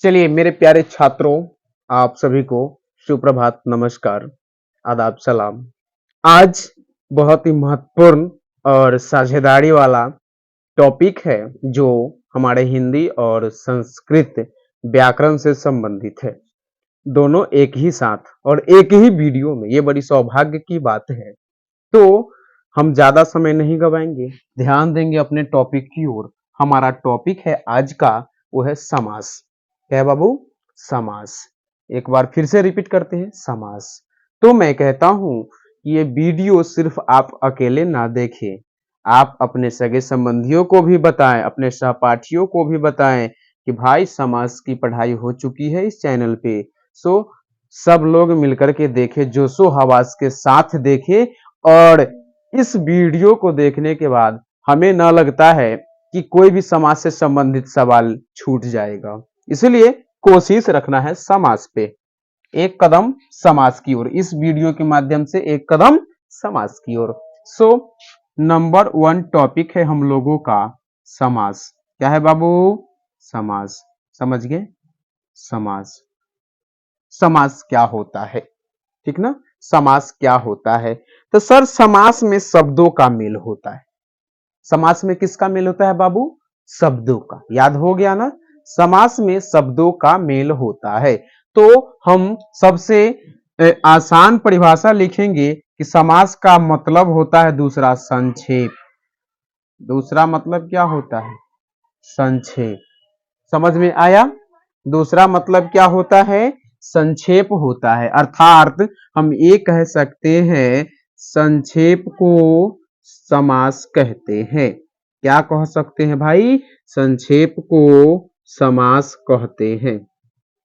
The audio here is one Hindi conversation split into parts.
चलिए मेरे प्यारे छात्रों, आप सभी को सुप्रभात, नमस्कार, आदाब, सलाम। आज बहुत ही महत्वपूर्ण और साझेदारी वाला टॉपिक है जो हमारे हिंदी और संस्कृत व्याकरण से संबंधित है। दोनों एक ही साथ और एक ही वीडियो में, ये बड़ी सौभाग्य की बात है। तो हम ज्यादा समय नहीं गवाएंगे, ध्यान देंगे अपने टॉपिक की ओर। हमारा टॉपिक है आज का, वो है समास। क्या है बाबू? समास। एक बार फिर से रिपीट करते हैं, समास। तो मैं कहता हूं कि ये वीडियो सिर्फ आप अकेले ना देखें, आप अपने सगे संबंधियों को भी बताएं, अपने सहपाठियों को भी बताएं कि भाई समास की पढ़ाई हो चुकी है इस चैनल पे। सो सब लोग मिलकर के देखें, जोशो हवास के साथ देखें। और इस वीडियो को देखने के बाद हमें न लगता है कि कोई भी समाज से संबंधित सवाल छूट जाएगा। इसलिए कोशिश रखना है समाज पे, एक कदम समाज की ओर। इस वीडियो के माध्यम से एक कदम समाज की ओर। सो नंबर 1 टॉपिक है हम लोगों का समाज। क्या है बाबू? समाज। समझ गए? समाज। समाज क्या होता है? ठीक ना? समास क्या होता है? तो सर, समास में शब्दों का मेल होता है। समास में किसका मेल होता है बाबू? शब्दों का। याद हो गया ना? समास में शब्दों का मेल होता है। तो हम सबसे आसान परिभाषा लिखेंगे कि समास का मतलब होता है दूसरा संक्षेप। दूसरा मतलब क्या होता है? संक्षेप। समझ में आया? दूसरा मतलब क्या होता है? संक्षेप होता है। अर्थात हम ये कह सकते हैं, संक्षेप को समास कहते हैं। क्या कह सकते हैं भाई? संक्षेप को समास कहते हैं।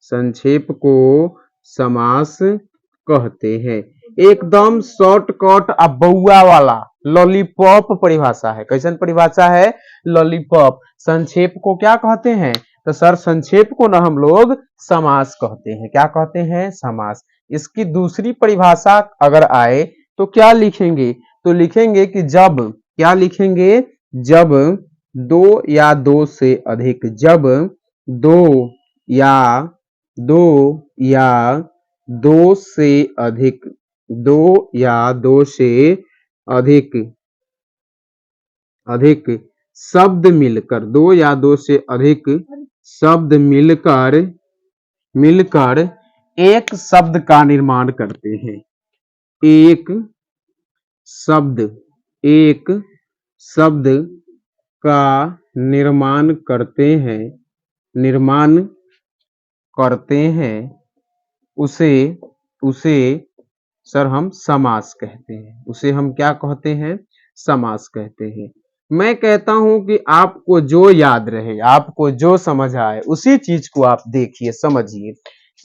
संक्षेप को समास कहते हैं। एकदम शॉर्टकट अबुआ वाला लॉलीपॉप परिभाषा है। कैसन परिभाषा है? लॉलीपॉप। संक्षेप को क्या कहते हैं? तो सर, संक्षेप को ना हम लोग समास कहते हैं। क्या कहते हैं? समास। इसकी दूसरी परिभाषा अगर आए तो क्या लिखेंगे? तो लिखेंगे कि जब, क्या लिखेंगे? जब दो या दो से अधिक, जब दो या दो या दो से अधिक, दो या दो से अधिक अधिक शब्द मिलकर, दो या दो से अधिक शब्द मिलकर मिलकर एक शब्द का निर्माण करते हैं। एक शब्द, एक शब्द का निर्माण करते हैं, निर्माण करते हैं, उसे उसे सर हम समास कहते हैं। उसे हम क्या कहते हैं? समास कहते हैं। मैं कहता हूं कि आपको जो याद रहे, आपको जो समझ आए, उसी चीज को आप देखिए, समझिए।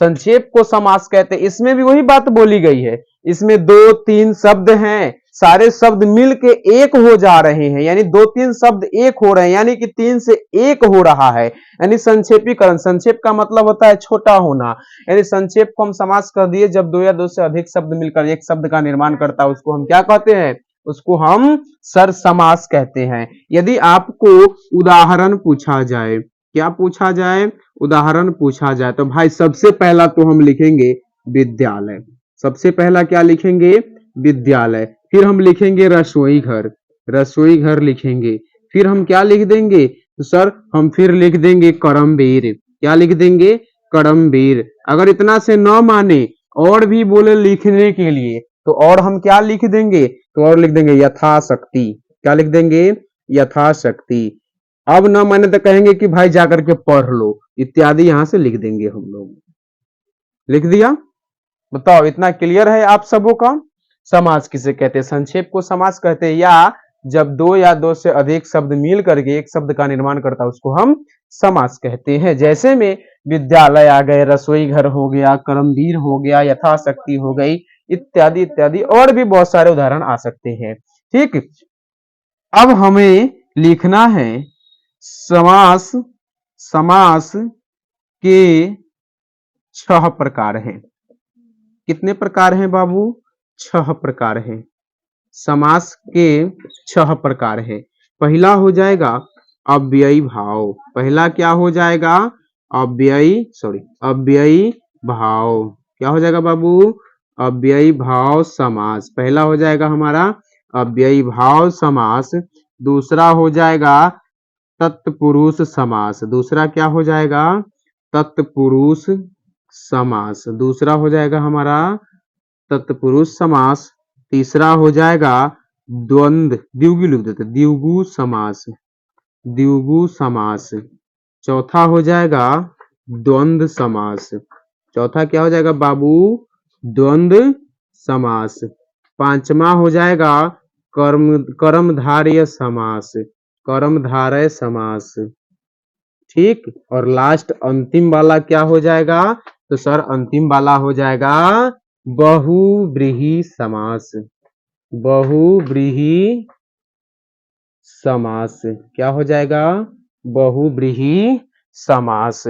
संक्षेप को समास कहते हैं। इसमें भी वही बात बोली गई है। इसमें दो तीन शब्द हैं, सारे शब्द मिल के एक हो जा रहे हैं, यानी दो तीन शब्द एक हो रहे हैं, यानी कि तीन से एक हो रहा है, यानी संक्षेपीकरण। संक्षेप का मतलब होता है छोटा होना। यानी संक्षेप को हम समास कर दिए, जब दो या दो से अधिक शब्द मिलकर एक शब्द का निर्माण करता है, उसको हम क्या कहते हैं? उसको हम सर समास कहते हैं। यदि आपको उदाहरण पूछा जाए, क्या पूछा जाए? उदाहरण पूछा जाए, तो भाई सबसे पहला तो हम लिखेंगे विद्यालय। सबसे पहला क्या लिखेंगे? विद्यालय। फिर हम लिखेंगे रसोई घर, रसोई घर लिखेंगे। फिर हम क्या लिख देंगे? तो सर हम फिर लिख देंगे करमवीर। क्या लिख देंगे? करमवीर। अगर इतना से न माने और भी बोले लिखने के लिए, तो और हम क्या लिख देंगे? तो और लिख देंगे यथाशक्ति। क्या लिख देंगे? यथाशक्ति। अब न माने तो कहेंगे कि भाई जाकर के पढ़ लो, इत्यादि यहां से लिख देंगे हम लोग। लिख दिया? बताओ, इतना क्लियर है आप सबों का? समास किसे कहते हैं? संक्षेप को समास कहते हैं। या जब दो या दो से अधिक शब्द मिल करके एक शब्द का निर्माण करता है, उसको हम समास कहते हैं। जैसे में विद्यालय आ गए, रसोई घर हो गया, करमवीर हो गया, यथाशक्ति हो गई, इत्यादि इत्यादि, और भी बहुत सारे उदाहरण आ सकते हैं। ठीक। अब हमें लिखना है समास। समास के 6 प्रकार हैं। कितने प्रकार हैं बाबू? 6 प्रकार हैं। समास के 6 प्रकार हैं। पहला हो जाएगा अव्ययी भाव। पहला क्या हो जाएगा? अव्ययी भाव। क्या हो जाएगा बाबू? अव्ययी भाव समास। पहला हो जाएगा हमारा अव्ययी भाव समास। दूसरा हो जाएगा तत्पुरुष समास। दूसरा क्या हो जाएगा? तत्पुरुष समास। दूसरा हो जाएगा हमारा तत्पुरुष समास। तीसरा हो जाएगा द्वंद्व, द्विगु लिख देते, द्विगु समास, द्विगु समास। चौथा हो जाएगा द्वंद्व समास। चौथा क्या हो जाएगा बाबू? द्वंद्व समास। पांचवा हो जाएगा कर्मधारय समास, कर्मधारय समास। ठीक, और लास्ट अंतिम वाला क्या हो जाएगा? तो सर अंतिम वाला हो जाएगा बहुव्रीहि समास। बहुव्रीहि समास। क्या हो जाएगा? बहुव्रीहि समास।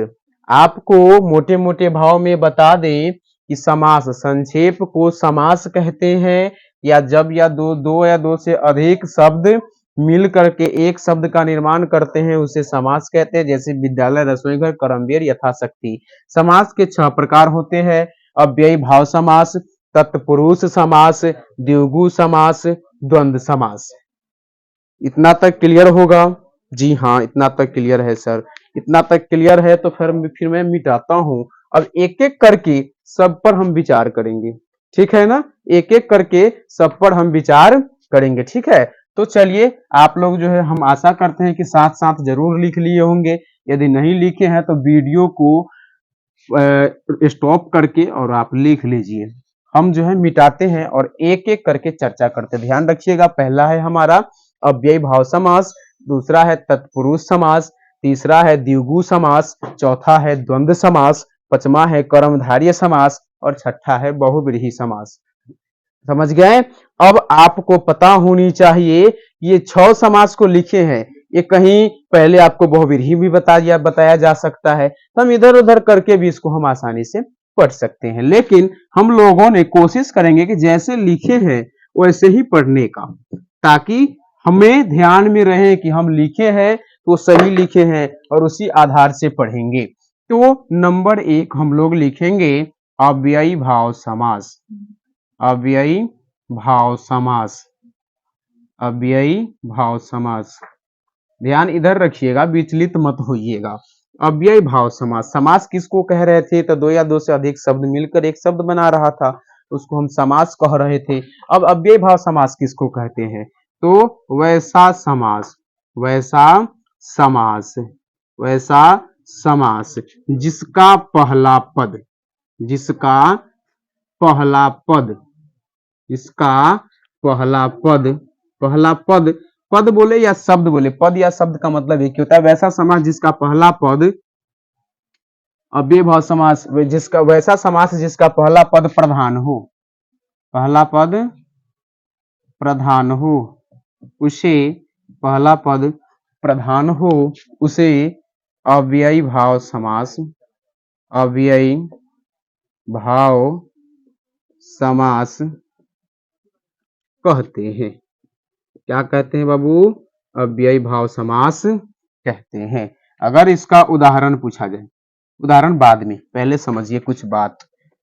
आपको मोटे मोटे भाव में बता दें कि समास संक्षेप को समास कहते हैं, या जब या दो या दो से अधिक शब्द मिल करके एक शब्द का निर्माण करते हैं उसे समास कहते हैं। जैसे विद्यालय, रसोई घर, कर्मवीर, यथाशक्ति। समास के 6 प्रकार होते हैं: अव्ययी भाव समास, तत्पुरुष समास, द्विगु समास, द्वंद्व समास। इतना तक क्लियर होगा? जी हाँ, इतना तक क्लियर है सर। इतना तक क्लियर है तो फिर मैं मिटाता हूं। अब एक एक करके सब पर हम विचार करेंगे, ठीक है ना? एक एक करके सब पर हम विचार करेंगे, ठीक है? तो चलिए, आप लोग जो है, हम आशा करते हैं कि साथ साथ जरूर लिख लिए होंगे। यदि नहीं लिखे हैं तो वीडियो को स्टॉप करके और आप लिख लीजिए। हम जो है मिटाते हैं और एक एक करके चर्चा करते हैं। ध्यान रखिएगा, पहला है हमारा अव्ययी भाव समास, दूसरा है तत्पुरुष समास, तीसरा है द्विगु समास, चौथा है द्वंद्व समास, पांचवा है कर्मधारय समास और छठा है बहुव्रीहि समास। समझ गए? अब आपको पता होनी चाहिए ये 6 समास को लिखे हैं, ये कहीं पहले आपको बहुव्रीहि भी बताया जा सकता है, तो हम इधर उधर करके भी इसको हम आसानी से पढ़ सकते हैं। लेकिन हम लोगों ने कोशिश करेंगे कि जैसे लिखे हैं वैसे ही पढ़ने का, ताकि हमें ध्यान में रहे कि हम लिखे हैं तो सही लिखे हैं और उसी आधार से पढ़ेंगे। तो नंबर 1 हम लोग लिखेंगे अव्ययी भाव समास। अव्ययी भाव समास, अव्ययी भाव समास। ध्यान इधर रखिएगा, विचलित मत होइएगा। अव्ययी भाव समास। समास किसको कह रहे थे? तो दो या दो से अधिक शब्द मिलकर एक शब्द बना रहा था, उसको हम समास कह रहे थे। अब अव्ययी भाव समास किसको कहते हैं? तो वैसा समास, वैसा समास, वैसा समास जिसका पहला पद, जिसका पहला पद, जिसका पहला पद, पहला पद, पद बोले या शब्द बोले, पद या शब्द का मतलब एक ही होता है। वैसा समास जिसका पहला पद, अव्ययी भाव समास जिसका, वैसा समास जिसका पहला पद प्रधान हो, पहला पद प्रधान हो, उसे, पहला पद प्रधान हो उसे अव्ययी भाव समास, अव्ययी भाव समास कहते हैं। क्या कहते हैं बाबू? अव्ययी भाव समास कहते हैं। अगर इसका उदाहरण पूछा जाए, उदाहरण बाद में, पहले समझिए कुछ बात।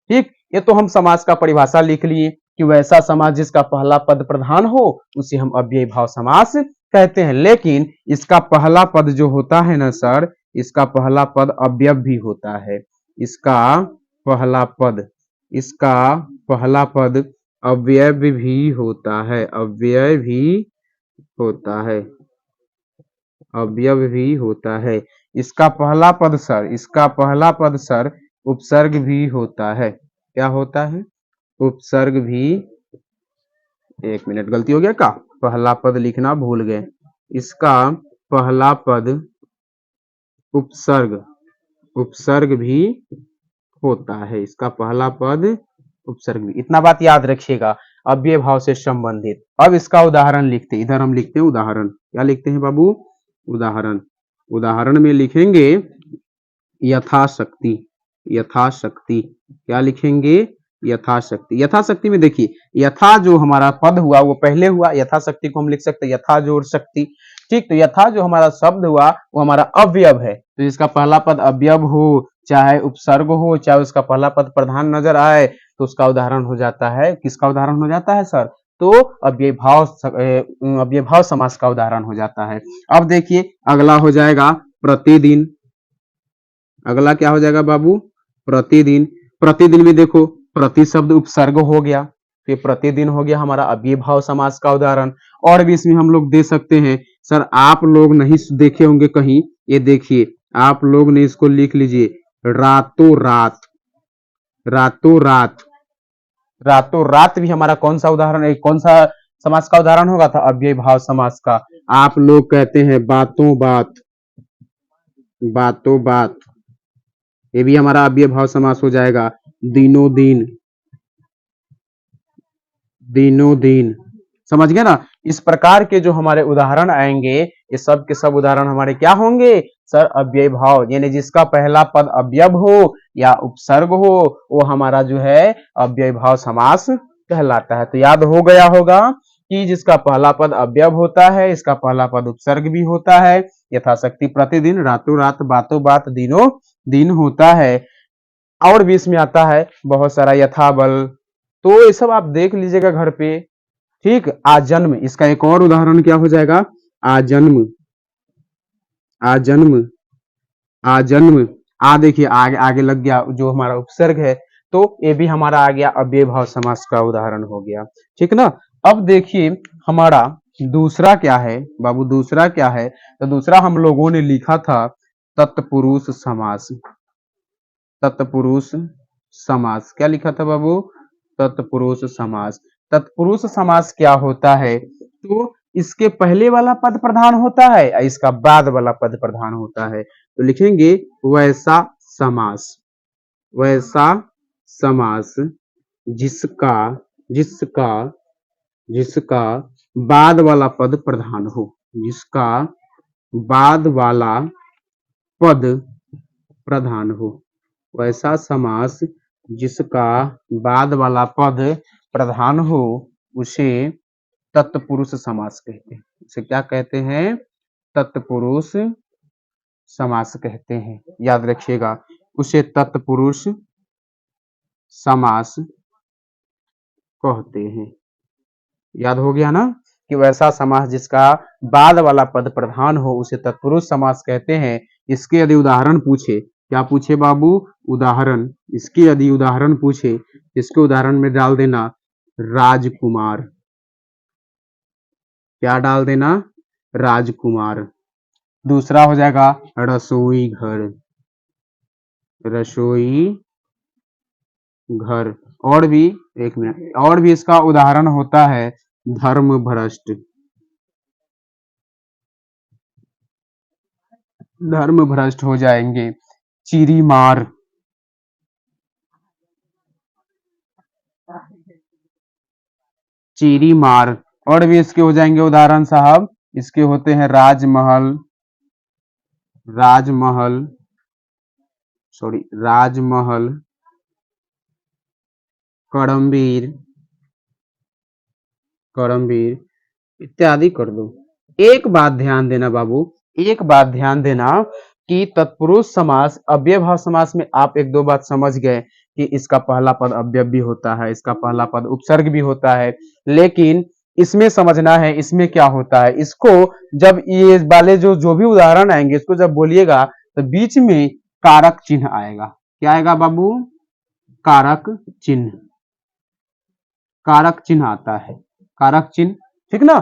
ठीक, ये तो हम समास का परिभाषा लिख लिए कि वैसा समास जिसका पहला पद प्रधान हो उसे हम अव्ययी भाव समास कहते हैं। लेकिन इसका पहला पद जो होता है ना सर, इसका पहला पद अव्यय भी होता है। इसका पहला पद, इसका पहला पद अव्यय भी होता है, अव्यय भी होता है, अवयव भी होता है। इसका पहला पद सर, इसका पहला पद सर उपसर्ग भी होता है। क्या होता है? उपसर्ग भी। एक मिनट, गलती हो गया का, पहला पद लिखना भूल गए। इसका पहला पद उपसर्ग, उपसर्ग भी होता है। इसका पहला पद उपसर्ग भी। इतना बात याद रखिएगा अव्यय भाव से संबंधित। अब इसका उदाहरण लिखते, इधर हम लिखते हैं उदाहरण। क्या लिखते हैं बाबू? उदाहरण। उदाहरण में लिखेंगे यथाशक्ति, यथाशक्ति। क्या लिखेंगे? यथाशक्ति। यथाशक्ति में देखिए, यथा जो हमारा पद हुआ वो पहले हुआ, यथाशक्ति को हम लिख सकते हैं यथा जोड़ शक्ति। ठीक, तो यथा जो हमारा शब्द हुआ वो हमारा अवयव है, तो इसका पहला पद अवयव हो, चाहे उपसर्ग हो, चाहे उसका पहला पद प्रधान नजर आए, तो उसका उदाहरण हो जाता है, किसका उदाहरण हो जाता है सर? तो अव्ययभाव समास का उदाहरण हो जाता है। अब देखिए अगला हो जाएगा प्रतिदिन। अगला क्या हो जाएगा बाबू? प्रतिदिन। प्रतिदिन में देखो प्रति शब्द उपसर्ग हो गया, फिर प्रतिदिन हो गया हमारा अव्ययभाव समास का उदाहरण। और भी इसमें हम लोग दे सकते हैं सर, आप लोग नहीं देखे होंगे कहीं, ये देखिए आप लोग ने इसको लिख लीजिए, रातों रात। रातों रात, रातों रात भी हमारा कौन सा उदाहरण है, कौन सा समास का उदाहरण होगा था? अव्ययभाव समास का। आप लोग कहते हैं बातों बात, बातों बात, ये भी हमारा अव्ययभाव समास हो जाएगा। दिनों दिन, दिनों दिन, समझ गए ना? इस प्रकार के जो हमारे उदाहरण आएंगे, ये सब के सब उदाहरण हमारे क्या होंगे सर? अव्ययभाव, यानी जिसका पहला पद अवयव हो या उपसर्ग हो, वो हमारा जो है अव्ययभाव समास कहलाता है। तो याद हो गया होगा कि जिसका पहला पद अवयव होता है, इसका पहला पद उपसर्ग भी होता है, यथाशक्ति प्रतिदिन, रातों रात, बातों बात, दिनों दिन होता है। और भी इसमें आता है बहुत सारा, यथाबल, तो ये सब आप देख लीजिएगा घर पे। ठीक, आजन्म, इसका एक और उदाहरण क्या हो जाएगा? आजन्म, आजन्म, आजन्म। आ देखिए आगे आगे लग गया जो हमारा उपसर्ग है, तो ये भी हमारा आ गया अव्ययभाव समास का उदाहरण हो गया। ठीक ना? अब देखिए हमारा दूसरा क्या है बाबू? दूसरा क्या है? तो दूसरा हम लोगों ने लिखा था तत्पुरुष समास। तत्पुरुष समास, क्या लिखा था बाबू? तत्पुरुष समास। तत्पुरुष समास क्या होता है? तो इसके पहले वाला पद प्रधान होता है और इसका बाद वाला पद प्रधान होता है, तो लिखेंगे वैसा समास। वैसा समास जिसका जिसका जिसका बाद वाला पद प्रधान हो, जिसका बाद वाला पद प्रधान हो। वैसा समास जिसका बाद वाला पद प्रधान हो, उसे तत्पुरुष समास कहते हैं। उसे क्या कहते हैं? तत्पुरुष समास कहते हैं। याद रखिएगा, उसे तत्पुरुष समास कहते हैं। याद हो गया ना कि वैसा समास जिसका बाद वाला पद प्रधान हो, उसे तत्पुरुष समास कहते हैं। इसके यदि उदाहरण पूछे, क्या पूछे बाबू? उदाहरण। इसके यदि उदाहरण पूछे, इसके उदाहरण में डाल देना राजकुमार। क्या डाल देना? राजकुमार। दूसरा हो जाएगा रसोई घर, रसोई घर। और भी, एक मिनट, और भी इसका उदाहरण होता है धर्म भ्रष्ट। धर्म भ्रष्ट हो जाएंगे चिरी मार। चीरी मार। और भी इसके हो जाएंगे उदाहरण साहब, इसके होते हैं राजमहल, राजमहल, सॉरी राजमहल, करमवीर, करमवीर इत्यादि कर दो। एक बात ध्यान देना बाबू, एक बात ध्यान देना कि तत्पुरुष समास अव्ययभाव समास में आप एक दो बात समझ गए कि इसका पहला पद अव्यय भी होता है, इसका पहला पद उपसर्ग भी होता है, लेकिन इसमें समझना है इसमें क्या होता है। इसको जब ये वाले जो जो भी उदाहरण आएंगे, इसको जब बोलिएगा तो बीच में कारक चिन्ह आएगा। क्या आएगा बाबू? कारक चिन्ह, कारक चिन्ह आता है, कारक चिन्ह। ठीक ना?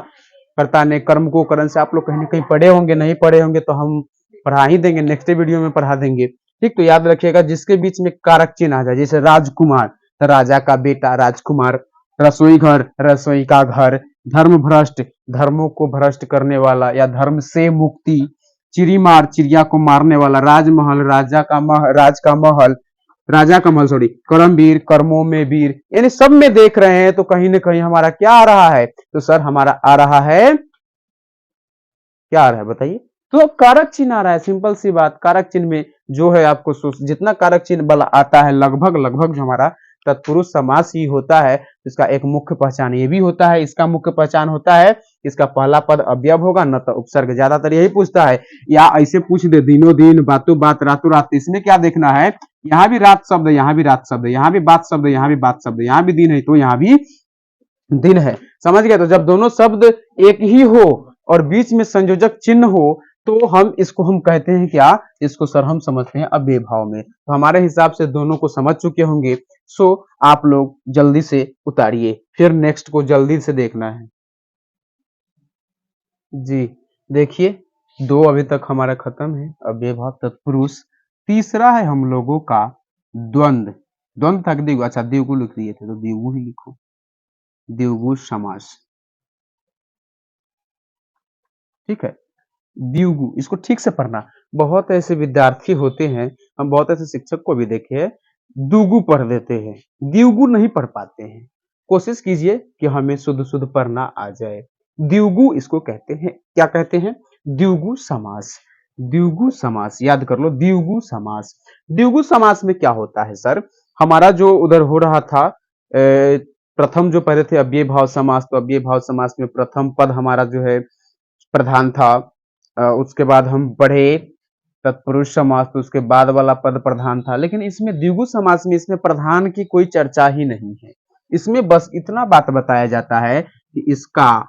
कर्ता ने कर्म को करण से आप लोग कहीं ना कहीं पढ़े होंगे, नहीं पढ़े होंगे तो हम पढ़ा ही देंगे, नेक्स्ट वीडियो में पढ़ा देंगे। ठीक, तो याद रखिएगा जिसके बीच में कारक चिन्ह आ जाए, जैसे राजकुमार तो राजा का बेटा राजकुमार, रसोई घर रसोई का घर, धर्म भ्रष्ट धर्मों को भ्रष्ट करने वाला या धर्म से मुक्ति, चिड़ीमार चिड़िया को मारने वाला, राजमहल राजा का राज का महल, राजा का महल सॉरी, कर्मवीर कर्मों में वीर, यानी सब में देख रहे हैं तो कहीं ना कहीं हमारा क्या आ रहा है? तो सर हमारा आ रहा है, क्या आ रहा है बताइए? तो कारक चिन्ह आ रहा है, सिंपल सी बात। कारक चिन्ह में जो है आपको जितना कारक चिन्ह बल आता है लगभग लगभग जो हमारा तत्पुरुष समास ही होता है। इसका एक मुख्य पहचान ये भी होता है, इसका मुख्य पहचान होता है इसका पहला पद अवयव होगा न तो उपसर्ग। ज्यादातर यही पूछता है, या ऐसे पूछ दे दिनों दिन, बातों बात, रातों रात। इसमें क्या देखना है, यहाँ भी रात शब्द, यहाँ भी रात शब्द, यहाँ भी बात शब्द, यहाँ भी बात शब्द, यहाँ भी दिन है तो यहाँ भी दिन है। समझ गए। तो जब दोनों शब्द एक ही हो और बीच में संयोजक चिन्ह हो तो हम इसको हम कहते हैं क्या, इसको सर हम समझते हैं अव्यय भाव में। तो हमारे हिसाब से दोनों को समझ चुके होंगे। सो आप लोग जल्दी से उतारिए, फिर नेक्स्ट को जल्दी से देखना है जी। देखिए 2 अभी तक हमारा खत्म है, अव्यय भाव तत्पुरुष। तीसरा है हम लोगों का द्वंद्व। द्वंद्व तक द्विगु, अच्छा द्विगु लिख दिए थे तो द्विगु ही लिखो, द्विगु समास। ठीक है, द्विगु, इसको ठीक से पढ़ना। बहुत ऐसे विद्यार्थी होते हैं, हम बहुत ऐसे शिक्षक को भी देखे हैं, दुगु पढ़ देते हैं, द्विगु नहीं पढ़ पाते हैं। कोशिश कीजिए कि हमें शुद्ध शुद्ध पढ़ना आ जाए। द्विगु इसको कहते हैं, क्या कहते हैं, द्विगु समास। द्विगु समास याद कर लो, द्विगु समास। द्विगु समास में क्या होता है सर, हमारा जो उधर हो रहा था प्रथम जो पढ़े थे अव्यय भाव समास, तो अव्यय भाव समास में प्रथम पद हमारा जो है प्रधान था। उसके बाद हम पढ़े तत्पुरुष समास, तो उसके बाद वाला पद प्रधान था। लेकिन इसमें द्विगु समास में इसमें प्रधान की कोई चर्चा ही नहीं है। इसमें बस इतना बात बताया जाता है कि इसका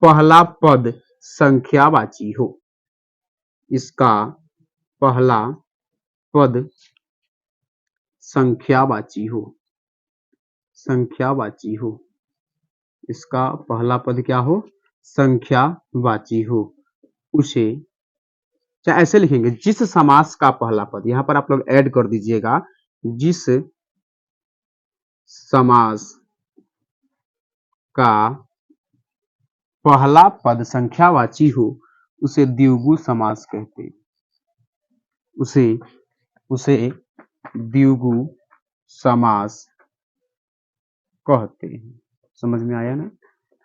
पहला पद संख्यावाची हो, इसका पहला पद संख्यावाची हो, संख्यावाची हो, इसका पहला पद क्या हो, संख्यावाची हो। उसे चाहे ऐसे लिखेंगे, जिस समास का पहला पद, यहां पर आप लोग ऐड कर दीजिएगा, जिस समास का पहला पद संख्यावाची हो उसे द्विगु समास कहते हैं, उसे द्विगु समास कहते हैं। समझ में आया ना।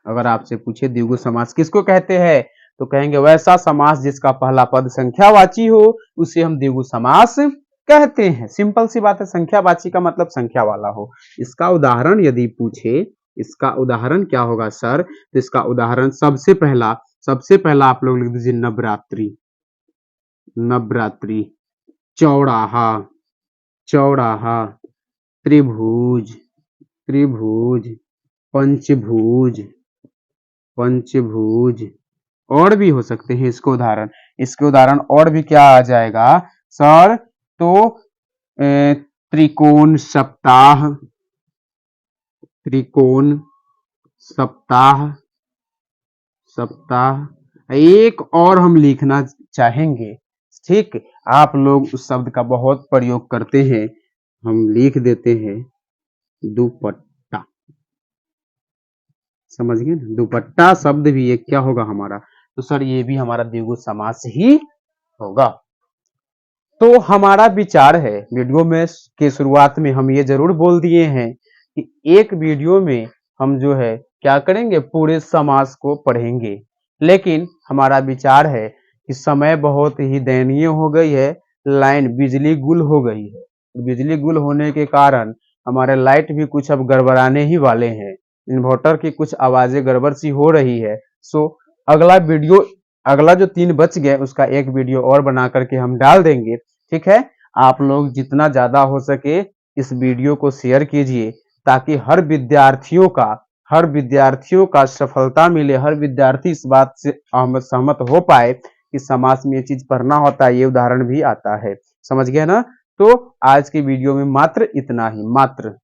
अगर आपसे पूछे द्विगु समास किसको कहते हैं तो कहेंगे वैसा समास जिसका पहला पद संख्यावाची हो उसे हम द्विगु समास कहते हैं। सिंपल सी बात है, संख्यावाची का मतलब संख्या वाला हो। इसका उदाहरण यदि पूछे, इसका उदाहरण क्या होगा सर, तो इसका उदाहरण सबसे पहला आप लोग लिख दीजिए नवरात्रि, नवरात्रि, चौराहा, चौराहा, त्रिभुज, त्रिभुज, पंचभुज, पंचभुज, और भी हो सकते हैं इसके उदाहरण। इसके उदाहरण और भी क्या आ जाएगा सर, तो त्रिकोण सप्ताह, त्रिकोण सप्ताह, सप्ताह। एक और हम लिखना चाहेंगे, ठीक, आप लोग उस शब्द का बहुत प्रयोग करते हैं, हम लिख देते हैं दुपट्टा। समझ गए ना, दुपट्टा शब्द भी एक क्या होगा हमारा, तो सर ये भी हमारा द्विगु समास ही होगा। तो हमारा विचार है, वीडियो में के शुरुआत में हम ये जरूर बोल दिए हैं कि एक वीडियो में हम जो है क्या करेंगे, पूरे समास को पढ़ेंगे। लेकिन हमारा विचार है कि समय बहुत ही दयनीय हो गई है, लाइन बिजली गुल हो गई है। बिजली गुल होने के कारण हमारे लाइट भी कुछ अब गड़बड़ाने ही वाले हैं, इन्वर्टर की कुछ आवाजें गड़बड़ सी हो रही है। सो अगला वीडियो, अगला जो 3 बच गए उसका एक वीडियो और बना करके हम डाल देंगे। ठीक है, आप लोग जितना ज्यादा हो सके इस वीडियो को शेयर कीजिए ताकि हर विद्यार्थियों का सफलता मिले, हर विद्यार्थी इस बात से सहमत हो पाए कि समास में ये चीज पढ़ना होता है, ये उदाहरण भी आता है। समझ गए ना। तो आज की वीडियो में मात्र इतना ही, मात्र